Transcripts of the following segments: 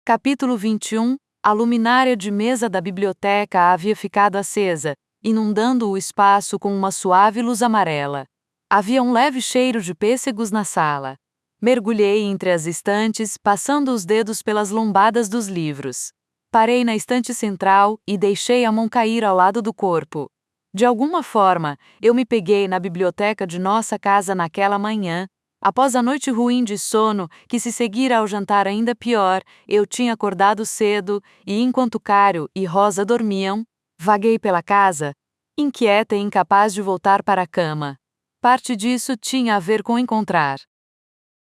Capítulo 21. A luminária de mesa da biblioteca havia ficado acesa, inundando o espaço com uma suave luz amarela. Havia um leve cheiro de pêssegos na sala. Mergulhei entre as estantes, passando os dedos pelas lombadas dos livros. Parei na estante central e deixei a mão cair ao lado do corpo. De alguma forma, eu me peguei na biblioteca de nossa casa naquela manhã. Após a noite ruim de sono, que se seguira ao jantar ainda pior, eu tinha acordado cedo e, enquanto Cário e Rosa dormiam, vaguei pela casa, inquieta e incapaz de voltar para a cama. Parte disso tinha a ver com encontrar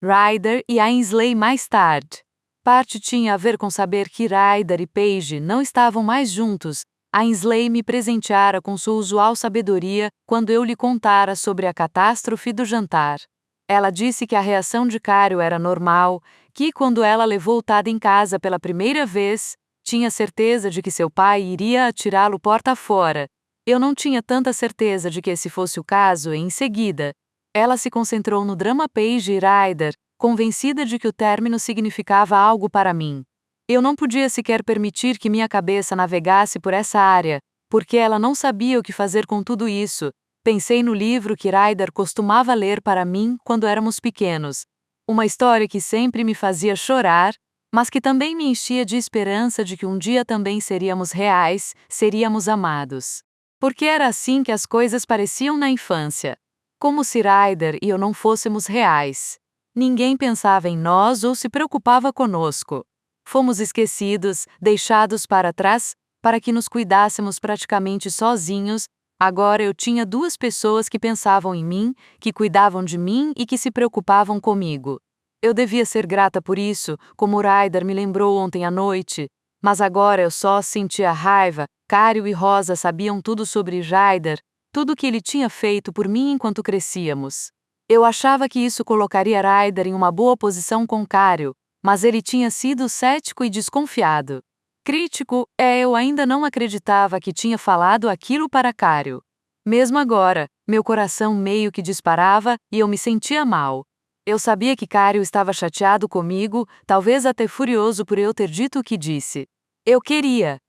Ryder e Ainsley mais tarde. Parte tinha a ver com saber que Ryder e Paige não estavam mais juntos. Ainsley me presenteara com sua usual sabedoria quando eu lhe contara sobre a catástrofe do jantar. Ela disse que a reação de Cário era normal, que quando ela levou Tad em casa pela primeira vez, tinha certeza de que seu pai iria atirá-lo porta fora. Eu não tinha tanta certeza de que esse fosse o caso e, em seguida, ela se concentrou no drama Paige e Ryder, convencida de que o término significava algo para mim. Eu não podia sequer permitir que minha cabeça navegasse por essa área, porque ela não sabia o que fazer com tudo isso. Pensei no livro que Ryder costumava ler para mim quando éramos pequenos. Uma história que sempre me fazia chorar, mas que também me enchia de esperança de que um dia também seríamos reais, seríamos amados. Porque era assim que as coisas pareciam na infância. Como se Ryder e eu não fôssemos reais. Ninguém pensava em nós ou se preocupava conosco. Fomos esquecidos, deixados para trás, para que nos cuidássemos praticamente sozinhos. Agora eu tinha duas pessoas que pensavam em mim, que cuidavam de mim e que se preocupavam comigo. Eu devia ser grata por isso, como Ryder me lembrou ontem à noite, mas agora eu só sentia raiva. Cário e Rosa sabiam tudo sobre Ryder, tudo o que ele tinha feito por mim enquanto crescíamos. Eu achava que isso colocaria Ryder em uma boa posição com Cário, mas ele tinha sido cético e desconfiado. Crítico, eu ainda não acreditava que tinha falado aquilo para Cário. Mesmo agora, meu coração meio que disparava e eu me sentia mal. Eu sabia que Cário estava chateado comigo, talvez até furioso por eu ter dito o que disse. Eu queria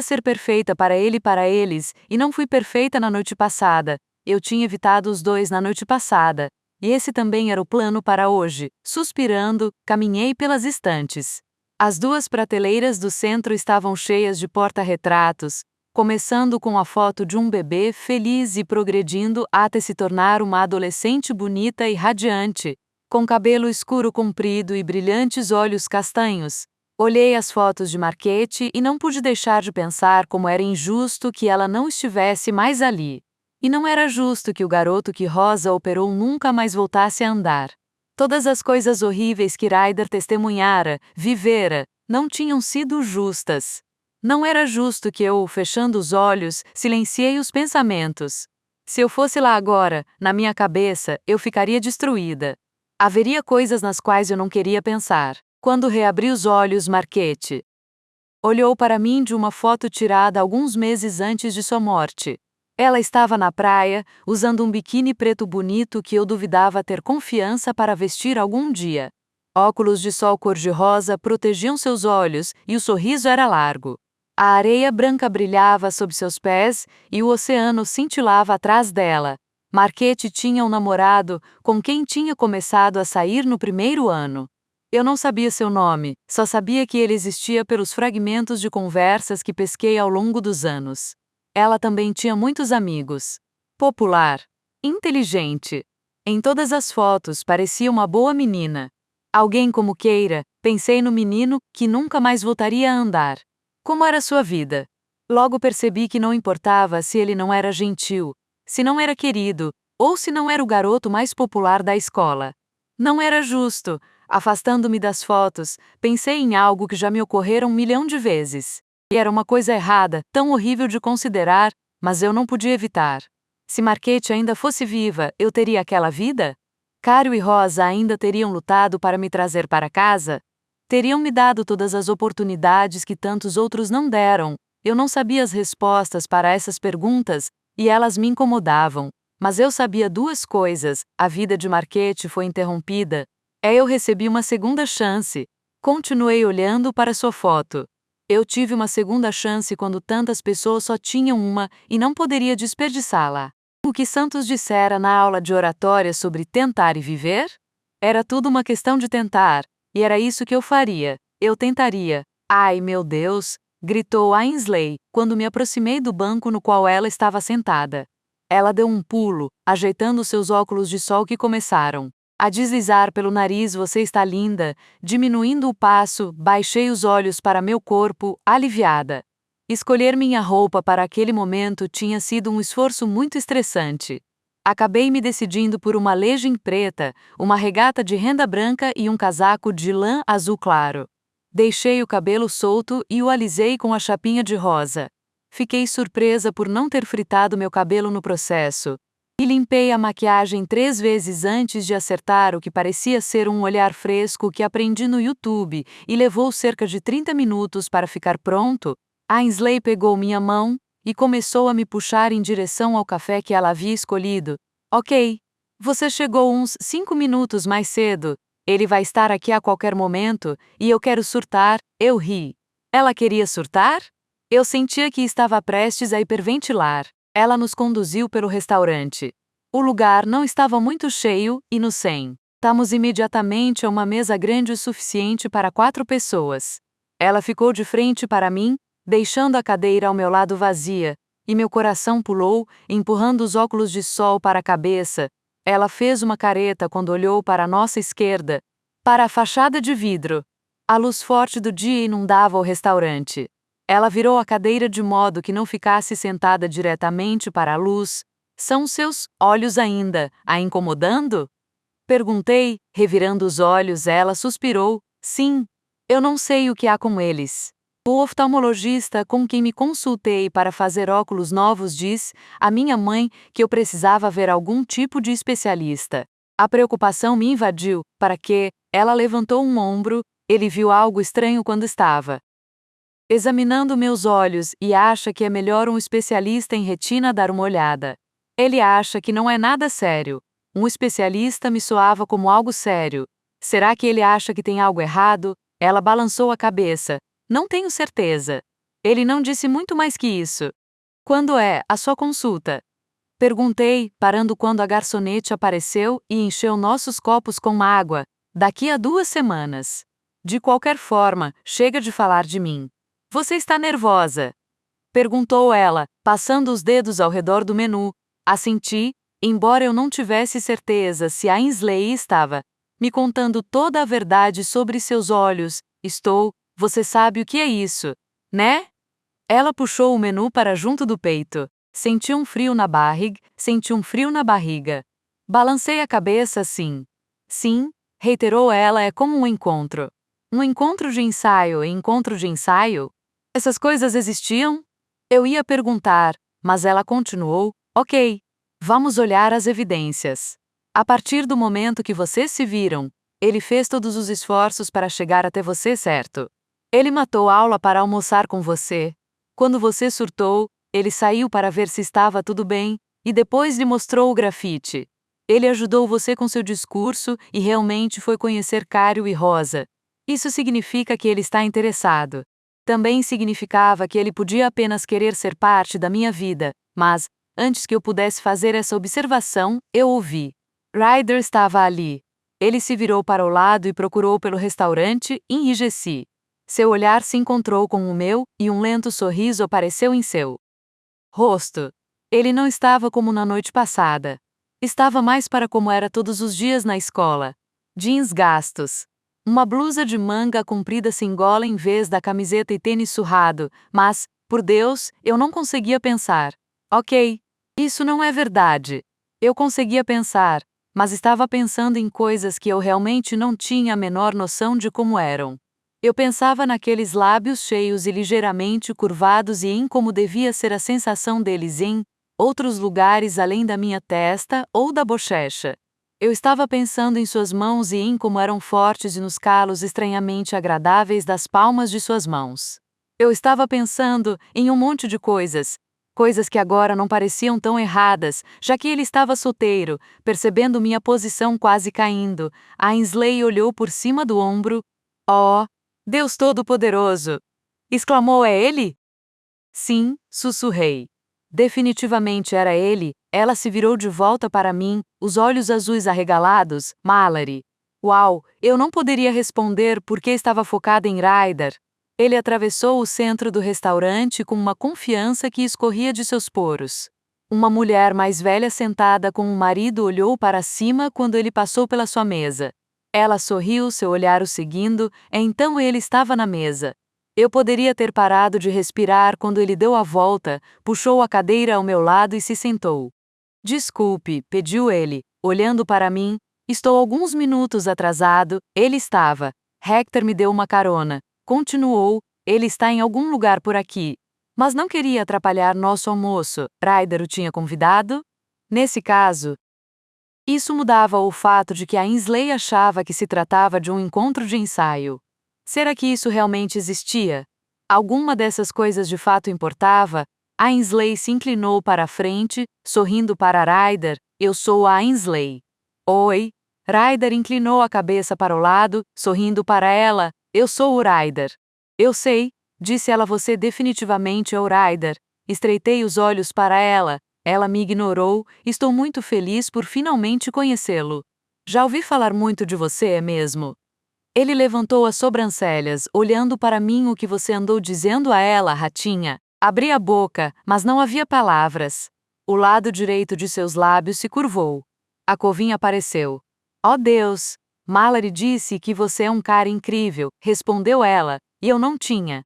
ser perfeita para ele e para eles, e não fui perfeita na noite passada. Eu tinha evitado os dois na noite passada, e esse também era o plano para hoje. Suspirando, caminhei pelas estantes. As duas prateleiras do centro estavam cheias de porta-retratos, começando com a foto de um bebê feliz e progredindo até se tornar uma adolescente bonita e radiante, com cabelo escuro comprido e brilhantes olhos castanhos. Olhei as fotos de Marquette e não pude deixar de pensar como era injusto que ela não estivesse mais ali. E não era justo que o garoto que Rosa operou nunca mais voltasse a andar. Todas as coisas horríveis que Ryder testemunhara, vivera, não tinham sido justas. Não era justo que eu, fechando os olhos, silenciei os pensamentos. Se eu fosse lá agora, na minha cabeça, eu ficaria destruída. Haveria coisas nas quais eu não queria pensar. Quando reabri os olhos, Marquette olhou para mim de uma foto tirada alguns meses antes de sua morte. Ela estava na praia, usando um biquíni preto bonito que eu duvidava ter confiança para vestir algum dia. Óculos de sol cor-de-rosa protegiam seus olhos e o sorriso era largo. A areia branca brilhava sob seus pés e o oceano cintilava atrás dela. Marquette tinha um namorado com quem tinha começado a sair no primeiro ano. Eu não sabia seu nome, só sabia que ele existia pelos fragmentos de conversas que pesquei ao longo dos anos. Ela também tinha muitos amigos. Popular. Inteligente. Em todas as fotos parecia uma boa menina. Alguém como Keira. Pensei no menino que nunca mais voltaria a andar. Como era sua vida? Logo percebi que não importava se ele não era gentil, se não era querido, ou se não era o garoto mais popular da escola. Não era justo. Afastando-me das fotos, pensei em algo que já me ocorrera 1 milhão de vezes. E era uma coisa errada, tão horrível de considerar, mas eu não podia evitar. Se Marquette ainda fosse viva, eu teria aquela vida? Cário e Rosa ainda teriam lutado para me trazer para casa? Teriam me dado todas as oportunidades que tantos outros não deram. Eu não sabia as respostas para essas perguntas, e elas me incomodavam. Mas eu sabia duas coisas: a vida de Marquette foi interrompida. Eu recebi uma segunda chance. Continuei olhando para sua foto. Eu tive uma segunda chance quando tantas pessoas só tinham uma e não poderia desperdiçá-la. O que Santos dissera na aula de oratória sobre tentar e viver? Era tudo uma questão de tentar, e era isso que eu faria. Eu tentaria. Ai, meu Deus! Gritou Ainsley, quando me aproximei do banco no qual ela estava sentada. Ela deu um pulo, ajeitando seus óculos de sol que começaram a deslizar pelo nariz. Você está linda. Diminuindo o passo, baixei os olhos para meu corpo, aliviada. Escolher minha roupa para aquele momento tinha sido um esforço muito estressante. Acabei me decidindo por uma legging preta, uma regata de renda branca e um casaco de lã azul claro. Deixei o cabelo solto e o alisei com a chapinha de rosa. Fiquei surpresa por não ter fritado meu cabelo no processo. E limpei a maquiagem 3 vezes antes de acertar o que parecia ser um olhar fresco que aprendi no YouTube e levou cerca de 30 minutos para ficar pronto. Ainsley pegou minha mão e começou a me puxar em direção ao café que ela havia escolhido. Ok. Você chegou uns 5 minutos mais cedo. Ele vai estar aqui a qualquer momento e eu quero surtar. Eu ri. Ela queria surtar? Eu sentia que estava prestes a hiperventilar. Ela nos conduziu pelo restaurante. O lugar não estava muito cheio e nos sentamos imediatamente a uma mesa grande o suficiente para 4 pessoas. Ela ficou de frente para mim, deixando a cadeira ao meu lado vazia, e meu coração pulou, empurrando os óculos de sol para a cabeça. Ela fez uma careta quando olhou para a nossa esquerda, para a fachada de vidro. A luz forte do dia inundava o restaurante. Ela virou a cadeira de modo que não ficasse sentada diretamente para a luz. São seus olhos ainda a incomodando? Perguntei, revirando os olhos. Ela suspirou. Sim. Eu não sei o que há com eles. O oftalmologista com quem me consultei para fazer óculos novos diz à minha mãe que eu precisava ver algum tipo de especialista. A preocupação me invadiu. Para quê? Ela levantou um ombro. Ele viu algo estranho quando estava examinando meus olhos e acha que é melhor um especialista em retina dar uma olhada. Ele acha que não é nada sério. Um especialista me soava como algo sério. Será que ele acha que tem algo errado? Ela balançou a cabeça. Não tenho certeza. Ele não disse muito mais que isso. Quando é a sua consulta? Perguntei, parando quando a garçonete apareceu e encheu nossos copos com água. Daqui a 2 semanas. De qualquer forma, chega de falar de mim. Você está nervosa? Perguntou ela, passando os dedos ao redor do menu. Assenti, embora eu não tivesse certeza se a Ainsley estava me contando toda a verdade sobre seus olhos. Você sabe o que é isso, né? Ela puxou o menu para junto do peito. Senti um frio na barriga. Balancei a cabeça sim. Sim, reiterou ela, é como um encontro. Um encontro de ensaio e encontro de ensaio? Essas coisas existiam? Eu ia perguntar, mas ela continuou, ok. Vamos olhar as evidências. A partir do momento que vocês se viram, ele fez todos os esforços para chegar até você, certo? Ele matou a aula para almoçar com você. Quando você surtou, ele saiu para ver se estava tudo bem, e depois lhe mostrou o grafite. Ele ajudou você com seu discurso e realmente foi conhecer Cário e Rosa. Isso significa que ele está interessado. Também significava que ele podia apenas querer ser parte da minha vida, mas, antes que eu pudesse fazer essa observação, eu ouvi. Ryder estava ali. Ele se virou para o lado e procurou pelo restaurante, enrijeci. Seu olhar se encontrou com o meu, e um lento sorriso apareceu em seu rosto. Ele não estava como na noite passada. Estava mais para como era todos os dias na escola. Jeans gastos. Uma blusa de manga comprida sem gola em vez da camiseta e tênis surrado, mas, por Deus, eu não conseguia pensar. Ok, isso não é verdade. Eu conseguia pensar, mas estava pensando em coisas que eu realmente não tinha a menor noção de como eram. Eu pensava naqueles lábios cheios e ligeiramente curvados e em como devia ser a sensação deles em outros lugares além da minha testa ou da bochecha. Eu estava pensando em suas mãos e em como eram fortes e nos calos estranhamente agradáveis das palmas de suas mãos. Eu estava pensando em um monte de coisas que agora não pareciam tão erradas, já que ele estava solteiro, percebendo minha posição quase caindo. Ainsley olhou por cima do ombro. Oh, Deus Todo-Poderoso! Exclamou: é ele? Sim, sussurrei. Definitivamente era ele. Ela se virou de volta para mim, os olhos azuis arregalados. Mallory. Uau, eu não poderia responder porque estava focada em Ryder. Ele atravessou o centro do restaurante com uma confiança que escorria de seus poros. Uma mulher mais velha sentada com um marido olhou para cima quando ele passou pela sua mesa. Ela sorriu, seu olhar o seguindo, então ele estava na mesa. Eu poderia ter parado de respirar quando ele deu a volta, puxou a cadeira ao meu lado e se sentou. Desculpe, pediu ele, olhando para mim. Estou alguns minutos atrasado. Ele estava. Hector me deu uma carona. Continuou. Ele está em algum lugar por aqui. Mas não queria atrapalhar nosso almoço. Ryder o tinha convidado? Nesse caso, isso mudava o fato de que a Ainsley achava que se tratava de um encontro de ensaio. Será que isso realmente existia? Alguma dessas coisas de fato importava? A Ainsley se inclinou para a frente, sorrindo para Ryder. Eu sou a Ainsley. Oi. Ryder inclinou a cabeça para o lado, sorrindo para ela. Eu sou o Ryder. Eu sei, disse ela. Você definitivamente é o Ryder. Estreitei os olhos para ela. Ela me ignorou. Estou muito feliz por finalmente conhecê-lo. Já ouvi falar muito de você, é mesmo? Ele levantou as sobrancelhas, olhando para mim. O que você andou dizendo a ela, ratinha? Abri a boca, mas não havia palavras. O lado direito de seus lábios se curvou. A covinha apareceu. Oh Deus! Mallory disse que você é um cara incrível, respondeu ela, e eu não tinha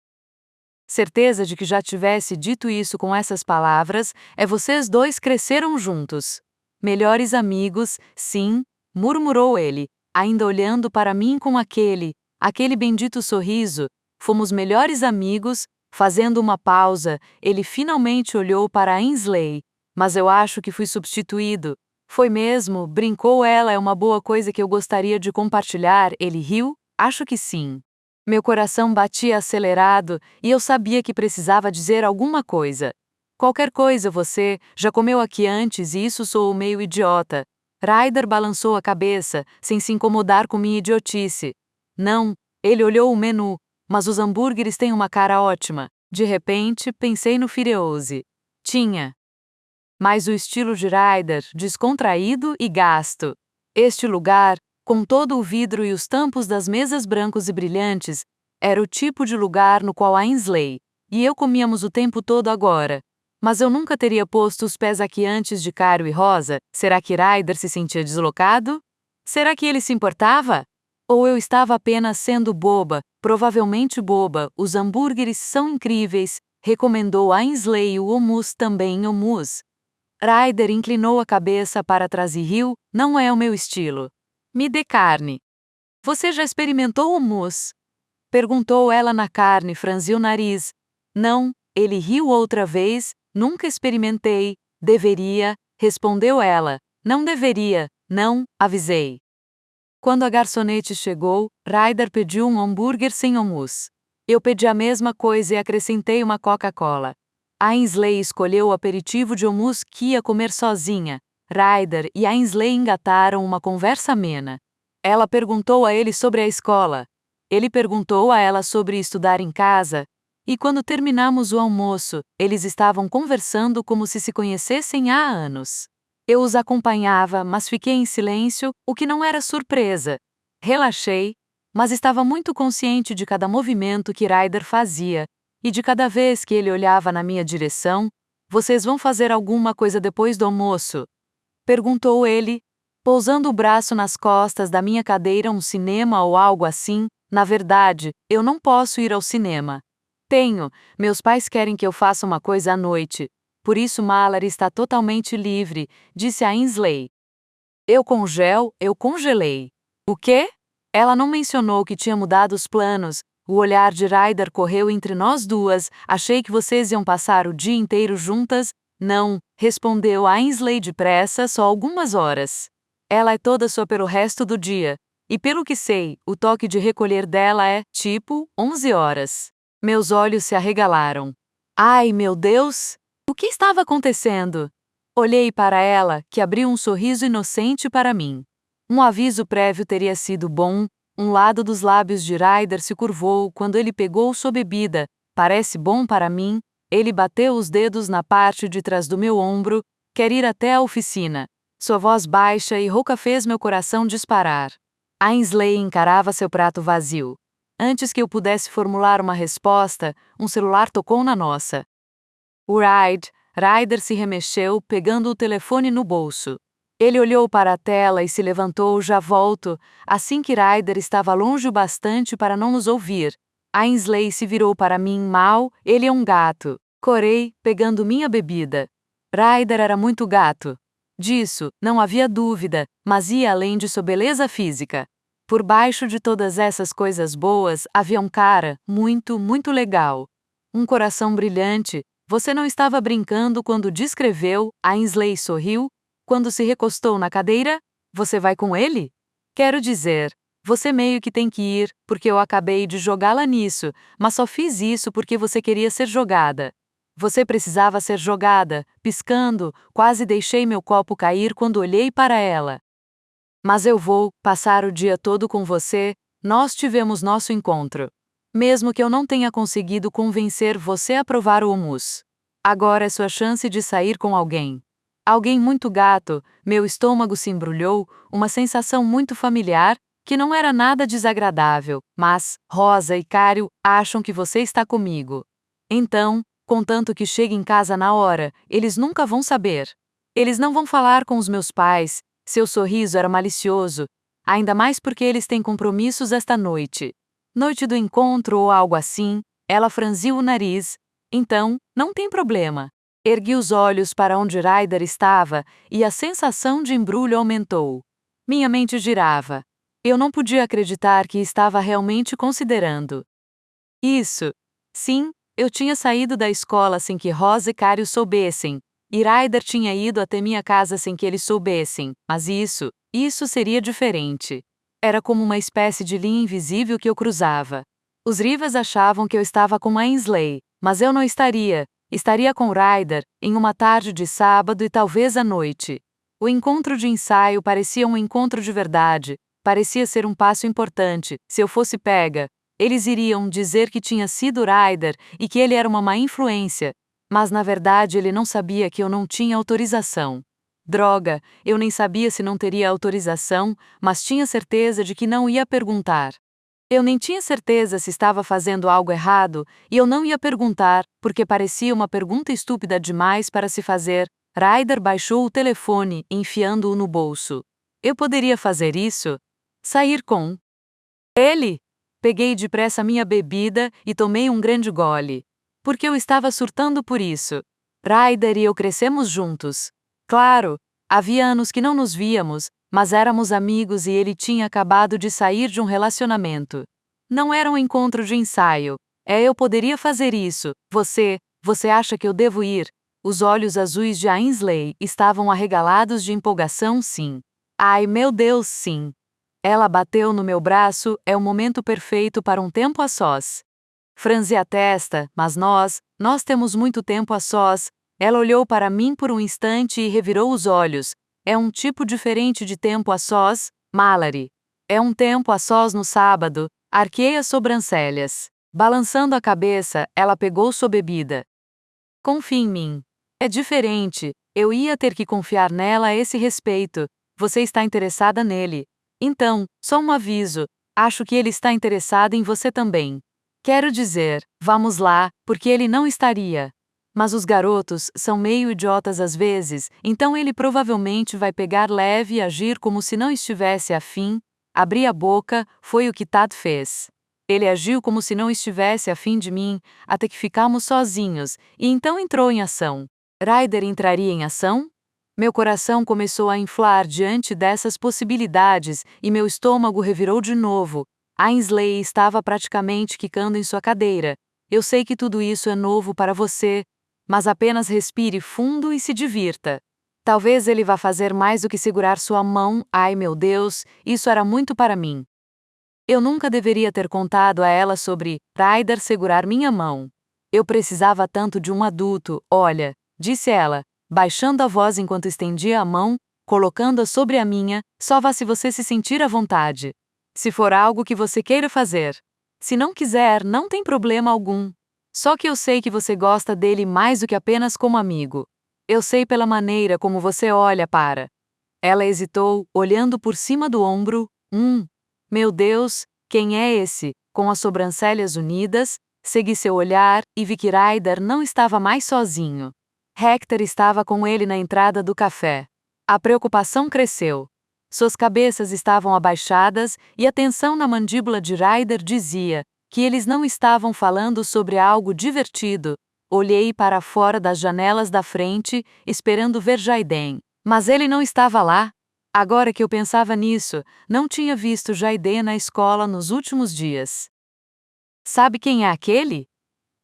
certeza de que já tivesse dito isso com essas palavras. Vocês dois cresceram juntos. Melhores amigos, sim, murmurou ele, ainda olhando para mim com aquele bendito sorriso. Fomos melhores amigos. Fazendo uma pausa, ele finalmente olhou para Ainsley. Mas eu acho que fui substituído. Foi mesmo, brincou ela. É uma boa coisa que eu gostaria de compartilhar. Ele riu. Acho que sim. Meu coração batia acelerado e eu sabia que precisava dizer alguma coisa. Qualquer coisa. Você já comeu aqui antes e isso sou meio idiota. Ryder balançou a cabeça, sem se incomodar com minha idiotice. Não, ele olhou o menu, mas os hambúrgueres têm uma cara ótima. De repente, pensei no Fireose. Tinha. Mas o estilo de Ryder, descontraído e gasto. Este lugar, com todo o vidro e os tampos das mesas brancos e brilhantes, era o tipo de lugar no qual a Ainsley e eu comíamos o tempo todo agora. Mas eu nunca teria posto os pés aqui antes de Caro e Rosa. Será que Ryder se sentia deslocado? Será que ele se importava? Ou eu estava apenas sendo boba, provavelmente boba? Os hambúrgueres são incríveis, recomendou a Ainsley. O hummus também. Hummus. Ryder inclinou a cabeça para trás e riu. Não é o meu estilo. Me dê carne. Você já experimentou hummus? Perguntou ela. Na carne, franziu o nariz. Não, ele riu outra vez. Nunca experimentei. Deveria, respondeu ela. Não deveria, não, avisei. Quando a garçonete chegou, Ryder pediu um hambúrguer sem hummus. Eu pedi a mesma coisa e acrescentei uma Coca-Cola. A Ainsley escolheu o aperitivo de hummus que ia comer sozinha. Ryder e a Ainsley engataram uma conversa amena. Ela perguntou a ele sobre a escola. Ele perguntou a ela sobre estudar em casa. E quando terminamos o almoço, eles estavam conversando como se conhecessem há anos. Eu os acompanhava, mas fiquei em silêncio, o que não era surpresa. Relaxei, mas estava muito consciente de cada movimento que Ryder fazia, e de cada vez que ele olhava na minha direção. Vocês vão fazer alguma coisa depois do almoço? Perguntou ele, pousando o braço nas costas da minha cadeira. Um cinema ou algo assim? Na verdade, eu não posso ir ao cinema. Meus pais querem que eu faça uma coisa à noite. Por isso Mallory está totalmente livre, disse a Ainsley. Eu congelei. O quê? Ela não mencionou que tinha mudado os planos. O olhar de Ryder correu entre nós duas. Achei que vocês iam passar o dia inteiro juntas. Não, respondeu a Ainsley depressa, só algumas horas. Ela é toda sua pelo resto do dia. E pelo que sei, o toque de recolher dela é, 11 horas. Meus olhos se arregalaram. Ai, meu Deus! O que estava acontecendo? Olhei para ela, que abriu um sorriso inocente para mim. Um aviso prévio teria sido bom. Um lado dos lábios de Ryder se curvou quando ele pegou sua bebida. Parece bom para mim. Ele bateu os dedos na parte de trás do meu ombro. Quer ir até a oficina. Sua voz baixa e rouca fez meu coração disparar. Ainsley encarava seu prato vazio. Antes que eu pudesse formular uma resposta, um celular tocou na nossa. Ryder se remexeu, pegando o telefone no bolso. Ele olhou para a tela e se levantou. Já volto, assim que Ryder estava longe o bastante para não nos ouvir. Ainsley se virou para mim mal. Ele é um gato. Corei, pegando minha bebida. Ryder era muito gato. Disso, não havia dúvida, mas ia além de sua beleza física. Por baixo de todas essas coisas boas, havia um cara muito, muito legal. Um coração brilhante. Você não estava brincando quando descreveu? Ainsley sorriu. Quando se recostou na cadeira? Você vai com ele? Quero dizer, você meio que tem que ir, porque eu acabei de jogá-la nisso, mas só fiz isso porque você queria ser jogada. Você precisava ser jogada, piscando, quase deixei meu copo cair quando olhei para ela. Mas eu vou passar o dia todo com você. Nós tivemos nosso encontro. Mesmo que eu não tenha conseguido convencer você a provar o hummus. Agora é sua chance de sair com alguém. Alguém muito gato. Meu estômago se embrulhou, uma sensação muito familiar, que não era nada desagradável, mas Rosa e Cário acham que você está comigo. Então, contanto que chegue em casa na hora, eles nunca vão saber. Eles não vão falar com os meus pais. Seu sorriso era malicioso, ainda mais porque eles têm compromissos esta noite. Noite do encontro ou algo assim. Ela franziu o nariz. Então, não tem problema. Ergui os olhos para onde Ryder estava, e a sensação de embrulho aumentou. Minha mente girava. Eu não podia acreditar que estava realmente considerando isso. Sim, eu tinha saído da escola sem que Rosa e Cário soubessem, e Ryder tinha ido até minha casa sem que eles soubessem, mas isso seria diferente. Era como uma espécie de linha invisível que eu cruzava. Os Rivas achavam que eu estava com Ainsley, mas eu não estaria. Estaria com Ryder, em uma tarde de sábado e talvez à noite. O encontro de ensaio parecia um encontro de verdade, parecia ser um passo importante. Se eu fosse pega, eles iriam dizer que tinha sido Ryder e que ele era uma má influência. Mas na verdade ele não sabia que eu não tinha autorização. Droga, eu nem sabia se não teria autorização, mas tinha certeza de que não ia perguntar. Eu nem tinha certeza se estava fazendo algo errado, e eu não ia perguntar, porque parecia uma pergunta estúpida demais para se fazer. Ryder baixou o telefone, enfiando-o no bolso. Eu poderia fazer isso? Sair com ele? Peguei depressa minha bebida e tomei um grande gole. Porque eu estava surtando por isso. Ryder e eu crescemos juntos. Claro, havia anos que não nos víamos, mas éramos amigos e ele tinha acabado de sair de um relacionamento. Não era um encontro de ensaio. Eu poderia fazer isso. Você acha que eu devo ir? Os olhos azuis de Ainsley estavam arregalados de empolgação, sim. Ai, meu Deus, sim. Ela bateu no meu braço. É o momento perfeito para um tempo a sós. Franzi a testa, mas nós temos muito tempo a sós. Ela olhou para mim por um instante e revirou os olhos. É um tipo diferente de tempo a sós, Mallory. É um tempo a sós no sábado. Arquei as sobrancelhas. Balançando a cabeça, ela pegou sua bebida. Confie em mim. É diferente. Eu ia ter que confiar nela a esse respeito. Você está interessada nele. Então, só um aviso. Acho que ele está interessado em você também. Quero dizer, vamos lá, porque ele não estaria. Mas os garotos são meio idiotas às vezes, então ele provavelmente vai pegar leve e agir como se não estivesse afim. Abri a boca, foi o que Tad fez. Ele agiu como se não estivesse afim de mim, até que ficamos sozinhos, e então entrou em ação. Ryder entraria em ação? Meu coração começou a inflar diante dessas possibilidades, e meu estômago revirou de novo. Ainsley estava praticamente quicando em sua cadeira. Eu sei que tudo isso é novo para você, mas apenas respire fundo e se divirta. Talvez ele vá fazer mais do que segurar sua mão. Ai meu Deus, isso era muito para mim. Eu nunca deveria ter contado a ela sobre Ryder segurar minha mão. Eu precisava tanto de um adulto. Olha, disse ela, baixando a voz enquanto estendia a mão, colocando-a sobre a minha. Só vá se você se sentir à vontade. Se for algo que você queira fazer. Se não quiser, não tem problema algum. Só que eu sei que você gosta dele mais do que apenas como amigo. Eu sei pela maneira como você olha para. Ela hesitou, olhando por cima do ombro. Meu Deus, quem é esse? Com as sobrancelhas unidas, segui seu olhar e vi que Ryder não estava mais sozinho. Hector estava com ele na entrada do café. A preocupação cresceu. Suas cabeças estavam abaixadas e a tensão na mandíbula de Ryder dizia que eles não estavam falando sobre algo divertido. Olhei para fora das janelas da frente, esperando ver Jaiden. Mas ele não estava lá. Agora que eu pensava nisso, não tinha visto Jaiden na escola nos últimos dias. Sabe quem é aquele?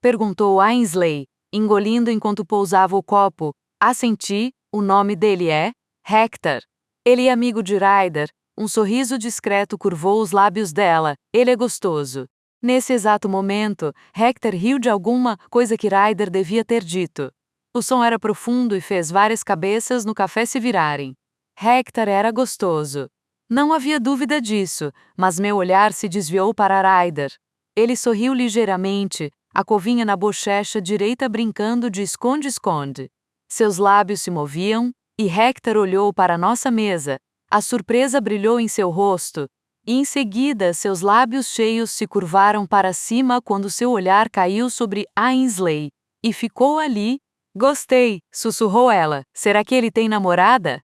Perguntou Ainsley, engolindo enquanto pousava o copo. Assenti, o nome dele é Hector. Ele é amigo de Ryder. Um sorriso discreto curvou os lábios dela. Ele é gostoso. Nesse exato momento, Hector riu de alguma coisa que Ryder devia ter dito. O som era profundo e fez várias cabeças no café se virarem. Hector era gostoso. Não havia dúvida disso, mas meu olhar se desviou para Ryder. Ele sorriu ligeiramente, a covinha na bochecha direita brincando de esconde-esconde. Seus lábios se moviam, e Hector olhou para nossa mesa. A surpresa brilhou em seu rosto, e em seguida seus lábios cheios se curvaram para cima quando seu olhar caiu sobre Ainsley, e ficou ali. Gostei, sussurrou ela. Será que ele tem namorada?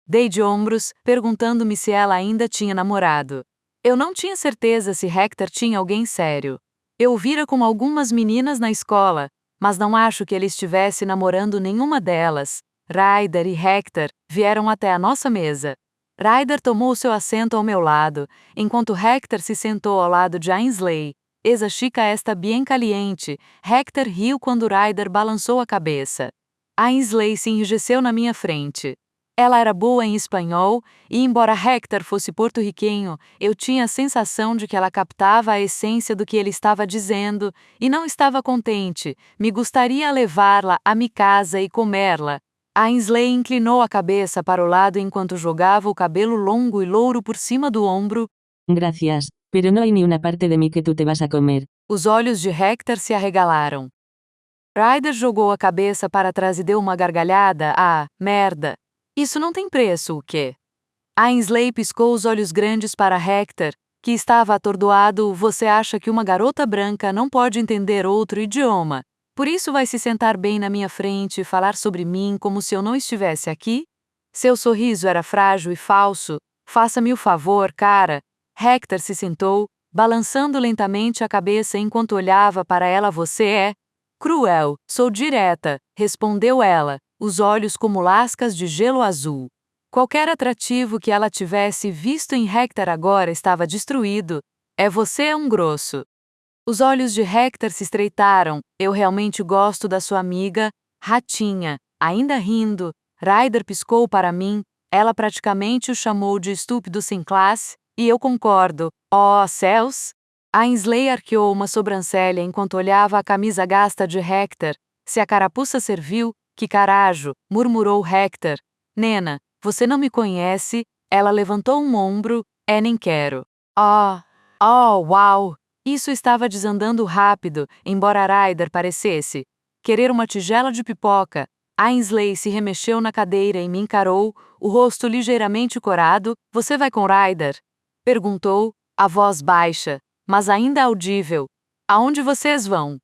Dei de ombros, perguntando-me se ela ainda tinha namorado. Eu não tinha certeza se Hector tinha alguém sério. Eu o vira com algumas meninas na escola, mas não acho que ele estivesse namorando nenhuma delas. Ryder e Hector vieram até a nossa mesa. Ryder tomou seu assento ao meu lado, enquanto Hector se sentou ao lado de Ainsley. Esa chica está bien caliente. Hector riu quando Ryder balançou a cabeça. Ainsley se enrijeceu na minha frente. Ela era boa em espanhol, e embora Hector fosse porto-riquenho, eu tinha a sensação de que ela captava a essência do que ele estava dizendo, e não estava contente. Me gostaria levá-la a minha casa e comê-la. Ainsley inclinou a cabeça para o lado enquanto jogava o cabelo longo e louro por cima do ombro. Gracias, pero no hay ni una parte de mí que tú te vas a comer. Os olhos de Hector se arregalaram. Ryder jogou a cabeça para trás e deu uma gargalhada. Ah, merda! Isso não tem preço, o quê? Ainsley piscou os olhos grandes para Hector, que estava atordoado. Você acha que uma garota branca não pode entender outro idioma? Por isso vai se sentar bem na minha frente e falar sobre mim como se eu não estivesse aqui? Seu sorriso era frágil e falso. Faça-me o favor, cara. Hector se sentou, balançando lentamente a cabeça enquanto olhava para ela. Você é cruel, sou direta, respondeu ela, os olhos como lascas de gelo azul. Qualquer atrativo que ela tivesse visto em Hector agora estava destruído. Você é um grosso. Os olhos de Hector se estreitaram. Eu realmente gosto da sua amiga, ratinha. Ainda rindo, Ryder piscou para mim. Ela praticamente o chamou de estúpido sem classe, e eu concordo. Oh, céus! Ainsley arqueou uma sobrancelha enquanto olhava a camisa gasta de Hector. Se a carapuça serviu, que carajo, murmurou Hector. Nena, você não me conhece? Ela levantou um ombro. Nem quero. Uau! Isso estava desandando rápido, embora Ryder parecesse querer uma tigela de pipoca. Ainsley se remexeu na cadeira e me encarou, o rosto ligeiramente corado. Você vai com Ryder? Perguntou, a voz baixa, mas ainda audível. Aonde vocês vão?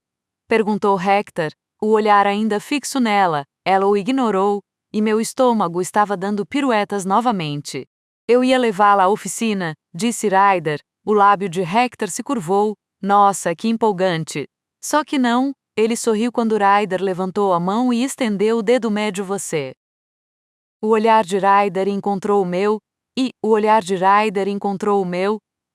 Perguntou Hector, o olhar ainda fixo nela. Ela o ignorou, e meu estômago estava dando piruetas novamente. Eu ia levá-la à oficina, disse Ryder. O lábio de Hector se curvou. Nossa, que empolgante! Só que não, ele sorriu quando Ryder levantou a mão e estendeu o dedo médio. Você. O olhar de Ryder encontrou o meu,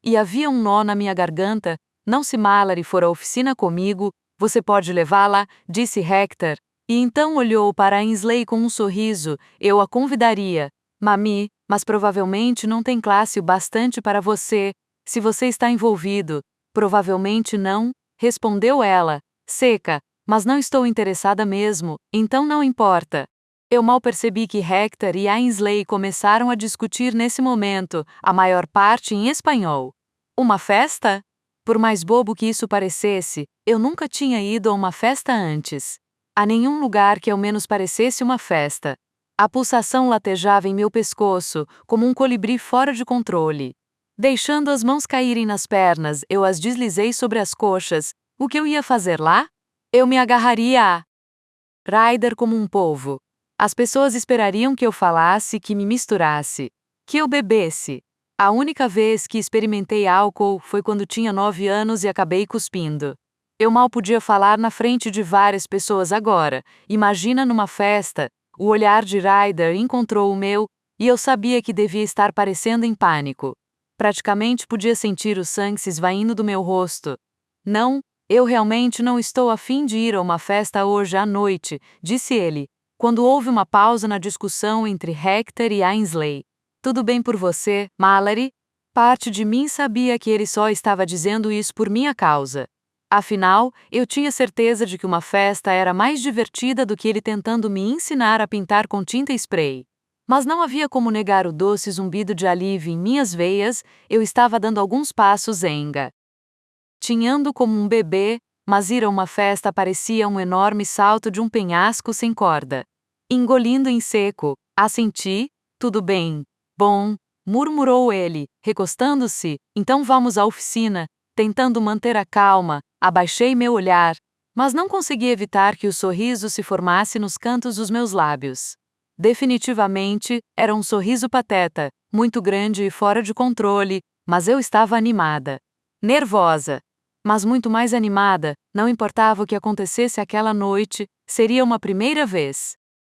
e havia um nó na minha garganta. Não se Mallory for à oficina comigo, você pode levá-la, disse Hector, e então olhou para Ainsley com um sorriso. Eu a convidaria. Mami, mas provavelmente não tem classe o bastante para você. Se você está envolvido. Provavelmente não, respondeu ela, seca, mas não estou interessada mesmo, então não importa. Eu mal percebi que Hector e Ainsley começaram a discutir nesse momento, a maior parte em espanhol. Uma festa? Por mais bobo que isso parecesse, eu nunca tinha ido a uma festa antes. A nenhum lugar que ao menos parecesse uma festa. A pulsação latejava em meu pescoço, como um colibri fora de controle. Deixando as mãos caírem nas pernas, eu as deslizei sobre as coxas. O que eu ia fazer lá? Eu me agarraria a Ryder como um polvo. As pessoas esperariam que eu falasse, que me misturasse, que eu bebesse. A única vez que experimentei álcool foi quando tinha 9 anos e acabei cuspindo. Eu mal podia falar na frente de várias pessoas agora. Imagina numa festa. O olhar de Ryder encontrou o meu, e eu sabia que devia estar parecendo em pânico. Praticamente podia sentir o sangue se esvaindo do meu rosto. Não, eu realmente não estou a fim de ir a uma festa hoje à noite, disse ele, quando houve uma pausa na discussão entre Hector e Ainsley. Tudo bem por você, Mallory? Parte de mim sabia que ele só estava dizendo isso por minha causa. Afinal, eu tinha certeza de que uma festa era mais divertida do que ele tentando me ensinar a pintar com tinta spray. Mas não havia como negar o doce zumbido de alívio em minhas veias. Eu estava dando alguns passos tinhando como um bebê, mas ir a uma festa parecia um enorme salto de um penhasco sem corda. Engolindo em seco, assenti, tudo bem. Bom, murmurou ele, recostando-se, então vamos à oficina. Tentando manter a calma, abaixei meu olhar, mas não consegui evitar que o sorriso se formasse nos cantos dos meus lábios. Definitivamente, era um sorriso pateta, muito grande e fora de controle, mas eu estava animada. Nervosa. Mas muito mais animada, não importava o que acontecesse aquela noite, seria uma primeira vez.